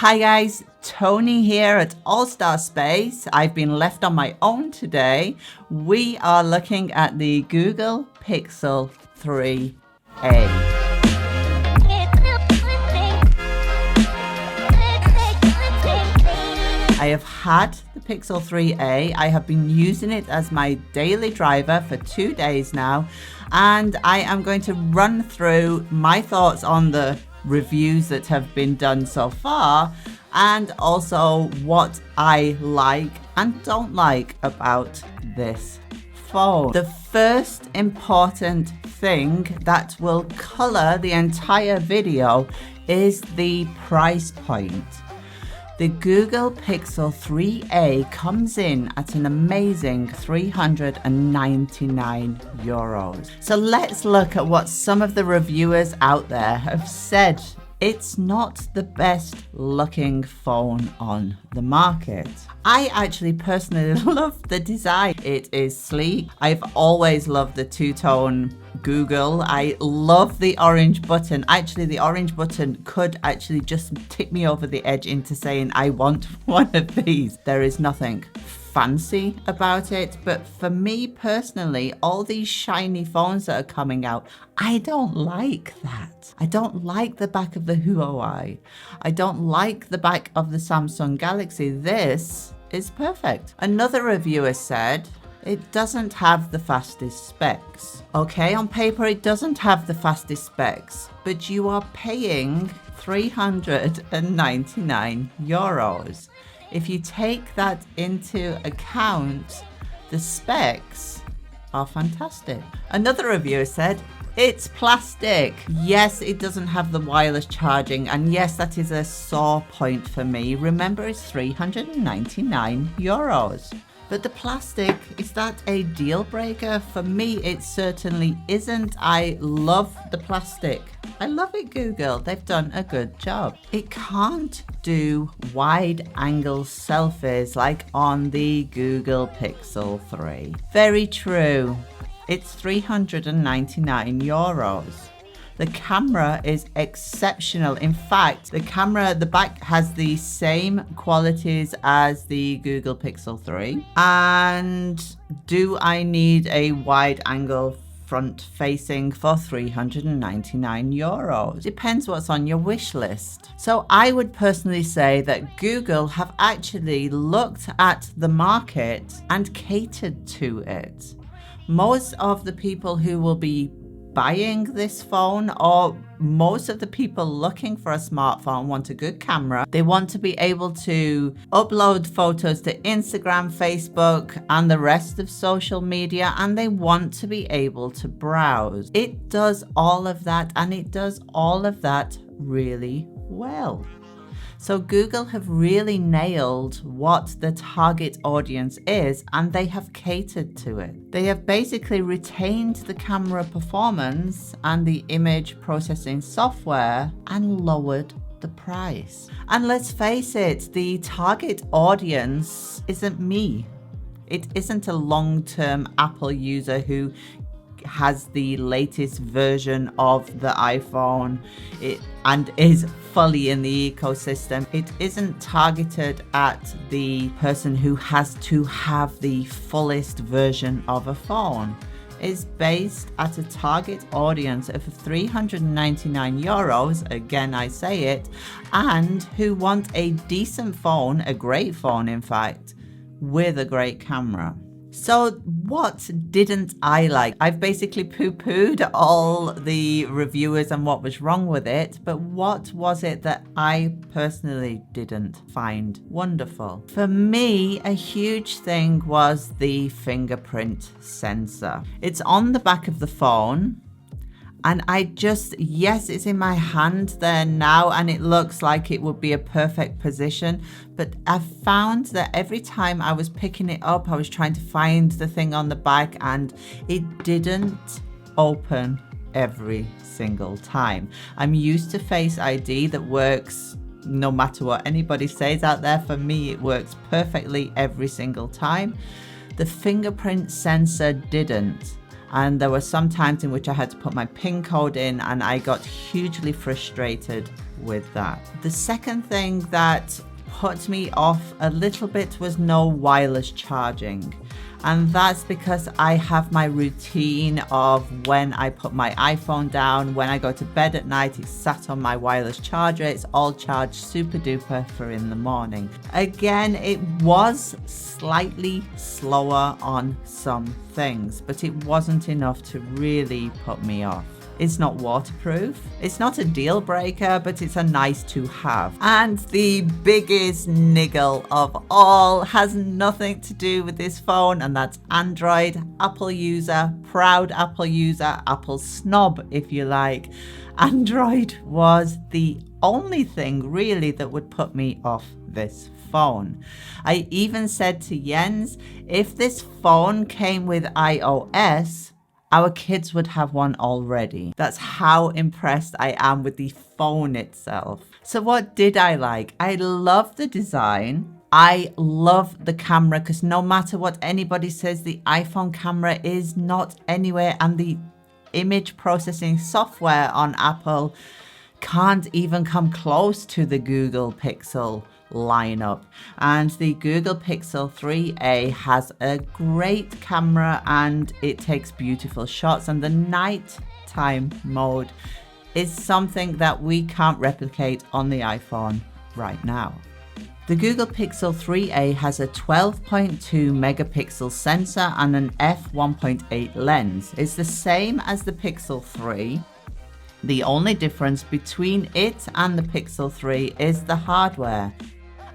Hi guys, Toni here at All Star Space. I've been left on my own today. We are looking at the Google Pixel 3a. I have had the Pixel 3a. I have been using it as my daily driver for 2 days now, and I am going to run through my thoughts on the reviews that have been done so far, and also what I like and don't like about this phone. The first important thing that will color the entire video is the price point. The Google Pixel 3a comes in at an amazing €399. So let's look at what some of the reviewers out there have said. It's not the best looking phone on the market. I actually personally love the design. It is sleek. I've always loved the two-tone Google. I love the orange button. Actually, the orange button could actually just tip me over the edge into saying I want one of these. There is nothing fancy about it, but for me personally, all these shiny phones that are coming out, I don't like that. I don't like the back of the Huawei. I don't like the back of the Samsung Galaxy. This is perfect. Another reviewer said it doesn't have the fastest specs. Okay, on paper it doesn't have the fastest specs, but you are paying €399. If you take that into account, the specs are fantastic. Another reviewer said, it's plastic. Yes, it doesn't have the wireless charging, and yes, that is a sore point for me. Remember, it's €399. But the plastic, is that a deal breaker? For me, it certainly isn't. I love the plastic. I love it, Google. They've done a good job. It can't do wide angle selfies like on the Google Pixel 3. Very true. It's €399. The camera is exceptional. In fact, the camera at the back has the same qualities as the Google Pixel 3. And do I need a wide angle front facing for €399? Depends what's on your wish list. So I would personally say that Google have actually looked at the market and catered to it. Most of the people who will be buying this phone, or most of the people looking for a smartphone, want a good camera. They want to be able to upload photos to Instagram, Facebook, and the rest of social media, and they want to be able to browse. It does all of that, and it does all of that really well. So Google have really nailed what the target audience is, and they have catered to it. They have basically retained the camera performance and the image processing software and lowered the price. And let's face it, the target audience isn't me. It isn't a long-term Apple user who has the latest version of the iPhone and is fully in the ecosystem. It isn't targeted at the person who has to have the fullest version of a phone. It's based at a target audience of €399, again I say it, and who want a decent phone, a great phone in fact, with a great camera. So what didn't I like? I've basically poo-pooed all the reviewers and what was wrong with it, but what was it that I personally didn't find wonderful? For me, a huge thing was the fingerprint sensor. It's on the back of the phone, and yes, it's in my hand there now, and it looks like it would be a perfect position. But I found that every time I was picking it up, I was trying to find the thing on the back, and it didn't open every single time. I'm used to Face ID that works no matter what anybody says out there. For me, it works perfectly every single time. The fingerprint sensor didn't. And there were some times in which I had to put my PIN code in, and I got hugely frustrated with that. The second thing that put me off a little bit was no wireless charging. And that's because I have my routine of when I put my iPhone down, when I go to bed at night, it's sat on my wireless charger. It's all charged super duper for in the morning. Again, it was slightly slower on some things, but it wasn't enough to really put me off. It's not waterproof. It's not a deal breaker, but it's a nice to have. And the biggest niggle of all has nothing to do with this phone, and that's Android. Apple user, proud Apple user, Apple snob if you like. Android was the only thing really that would put me off this phone. I even said to Jens, if this phone came with iOS, our kids would have one already. That's how impressed I am with the phone itself. So what did I like? I love the design. I love the camera because no matter what anybody says, the iPhone camera is not anywhere, and the image processing software on Apple can't even come close to the Google Pixel lineup. And the Google Pixel 3a has a great camera and it takes beautiful shots, and the nighttime mode is something that we can't replicate on the iPhone right now. The Google Pixel 3a has a 12.2 megapixel sensor and an f1.8 lens. It's the same as the Pixel 3. The only difference between it and the Pixel 3 is the hardware.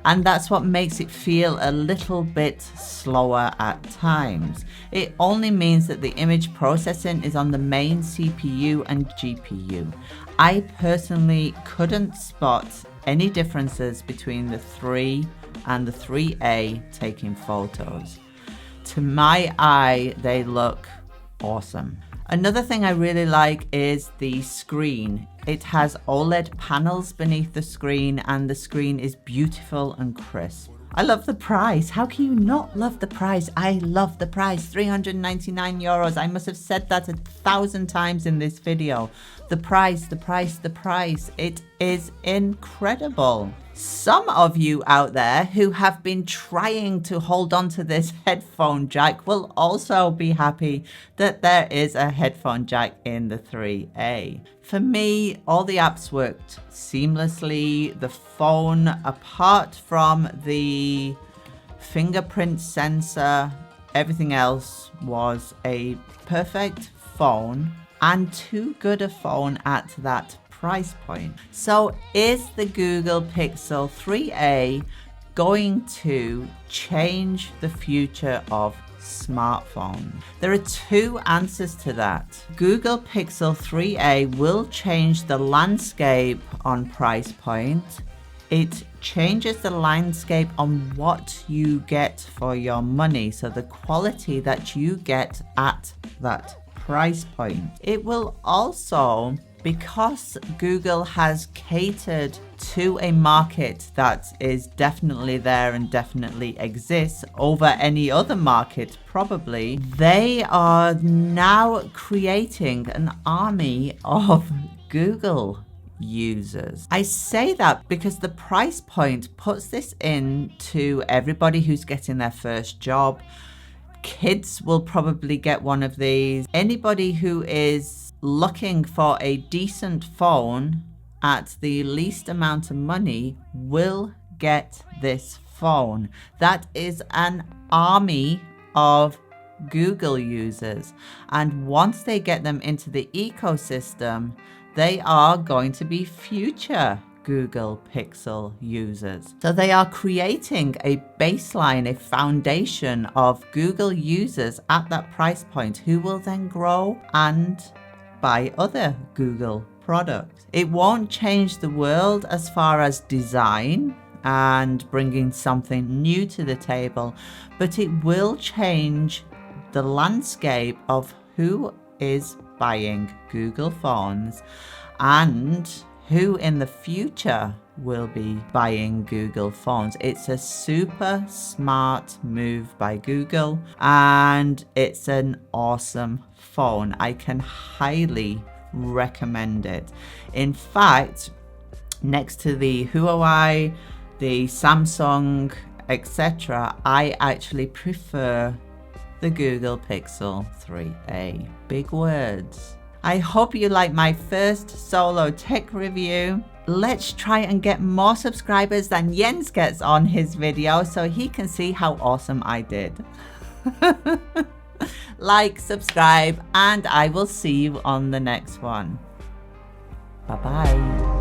And that's what makes it feel a little bit slower at times. It only means that the image processing is on the main CPU and GPU. I personally couldn't spot any differences between the 3 and the 3A taking photos. To my eye, they look awesome. Another thing I really like is the screen. It has OLED panels beneath the screen, and the screen is beautiful and crisp. I love the price. How can you not love the price? I love the price. €399. I must have said that 1,000 times in this video. The price, the price, the price. It is incredible. Some of you out there who have been trying to hold on to this headphone jack will also be happy that there is a headphone jack in the 3A. For me, all the apps worked seamlessly. The phone, apart from the fingerprint sensor, everything else was a perfect phone, and too good a phone at that price point. So is the Google Pixel 3a going to change the future of smartphones? There are two answers to that. Google Pixel 3a will change the landscape on price point. It changes the landscape on what you get for your money, so the quality that you get at that price point. It will also, because Google has catered to a market that is definitely there and definitely exists over any other market probably, they are now creating an army of Google users. I say that because the price point puts this in to everybody who's getting their first job. Kids will probably get one of these. Anybody who is looking for a decent phone at the least amount of money will get this phone. That is an army of Google users, and once they get them into the ecosystem, they are going to be future Google Pixel users. So they are creating a baseline, a foundation of Google users at that price point who will then grow and buy other Google products. It won't change the world as far as design and bringing something new to the table, but it will change the landscape of who is buying Google phones and who in the future will be buying Google phones. It's a super smart move by Google, and it's an awesome phone. I can highly recommend it. In fact, next to the Huawei, the Samsung, etc., I actually prefer the Google Pixel 3a. Big words. I hope you like my first solo tech review. Let's try and get more subscribers than Jens gets on his video so he can see how awesome I did. Like, subscribe, and I will see you on the next one. Bye-bye.